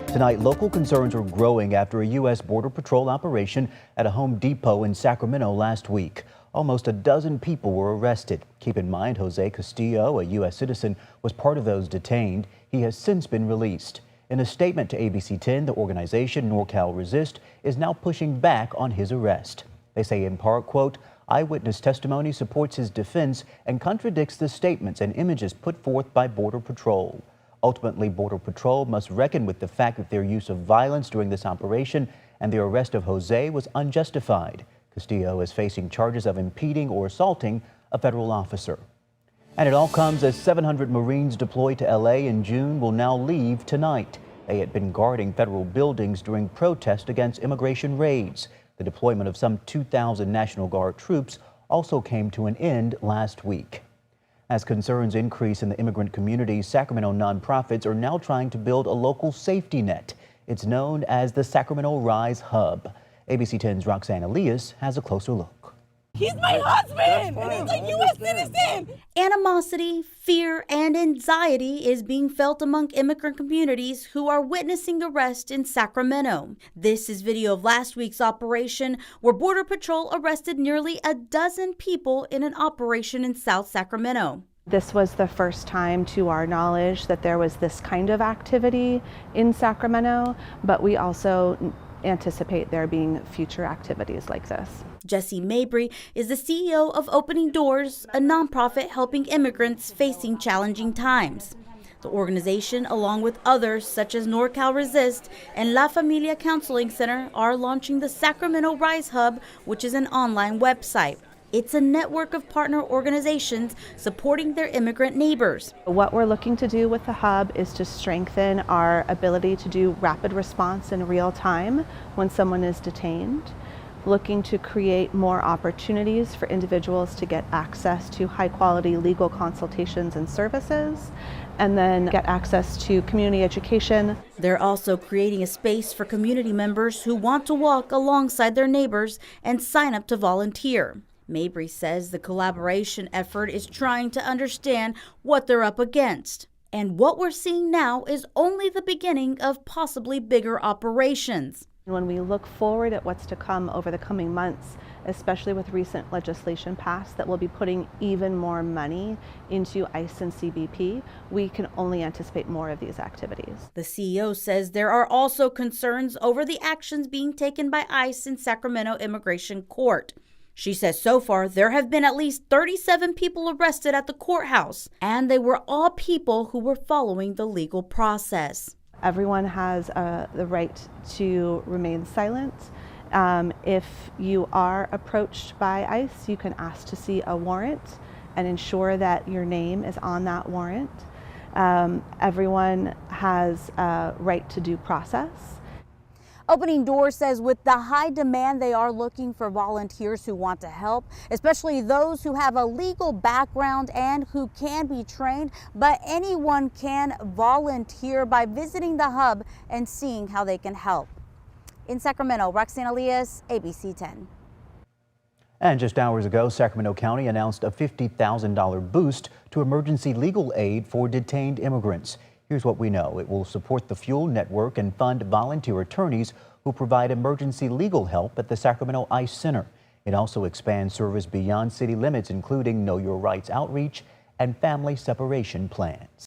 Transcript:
Tonight, local concerns are growing after a U.S. Border Patrol operation at a Home Depot in Sacramento last week. Almost a dozen people were arrested. Keep in mind, Jose Castillo, a U.S. citizen, was part of those detained. He has since been released. In a statement to ABC 10, the organization NorCal Resist is now pushing back on his arrest. They say in part, quote, eyewitness testimony supports his defense and contradicts the statements and images put forth by Border Patrol. Ultimately, Border Patrol must reckon with the fact that their use of violence during this operation and the arrest of Jose was unjustified. Castillo is facing charges of impeding or assaulting a federal officer. And it all comes as 700 Marines deployed to L.A. in June will now leave tonight. They had been guarding federal buildings during protest against immigration raids. The deployment of some 2,000 National Guard troops also came to an end last week. As concerns increase in the immigrant community, Sacramento nonprofits are now trying to build a local safety net. It's known as the Sacramento RISE Hub. ABC 10's Roxanne Elias has a closer look. He's my husband, and he's a U.S. citizen. Animosity, fear, and anxiety is being felt among immigrant communities who are witnessing arrests in Sacramento. This is video of last week's operation where Border Patrol arrested nearly a dozen people in an operation in South Sacramento. This was the first time to our knowledge that there was this kind of activity in Sacramento, but we also anticipate there being future activities like this. Jesse Mabry is the CEO of Opening Doors, a nonprofit helping immigrants facing challenging times. The organization, along with others such as NorCal Resist and La Familia Counseling Center, are launching the Sacramento RISE Hub, which is an online website. It's a network of partner organizations supporting their immigrant neighbors. What we're looking to do with the hub is to strengthen our ability to do rapid response in real time when someone is detained, looking to create more opportunities for individuals to get access to high-quality legal consultations and services, and then get access to community education. They're also creating a space for community members who want to walk alongside their neighbors and sign up to volunteer. Mabry says the collaboration effort is trying to understand what they're up against. And what we're seeing now is only the beginning of possibly bigger operations. When we look forward at what's to come over the coming months, especially with recent legislation passed that will be putting even more money into ICE and CBP, we can only anticipate more of these activities. The CEO says there are also concerns over the actions being taken by ICE in Sacramento Immigration Court. She says so far there have been at least 37 people arrested at the courthouse, and they were all people who were following the legal process. Everyone has the right to remain silent. If you are approached by ICE, you can ask to see a warrant and ensure that your name is on that warrant. Everyone has a right to due process. Opening Doors says with the high demand, they are looking for volunteers who want to help, especially those who have a legal background and who can be trained. But anyone can volunteer by visiting the hub and seeing how they can help. In Sacramento, Roxanne Elias, ABC 10. And just hours ago, Sacramento County announced a $50,000 boost to emergency legal aid for detained immigrants. Here's what we know. It will support the Fuel Network and fund volunteer attorneys who provide emergency legal help at the Sacramento ICE Center. It also expands service beyond city limits, including Know Your Rights outreach and family separation plans.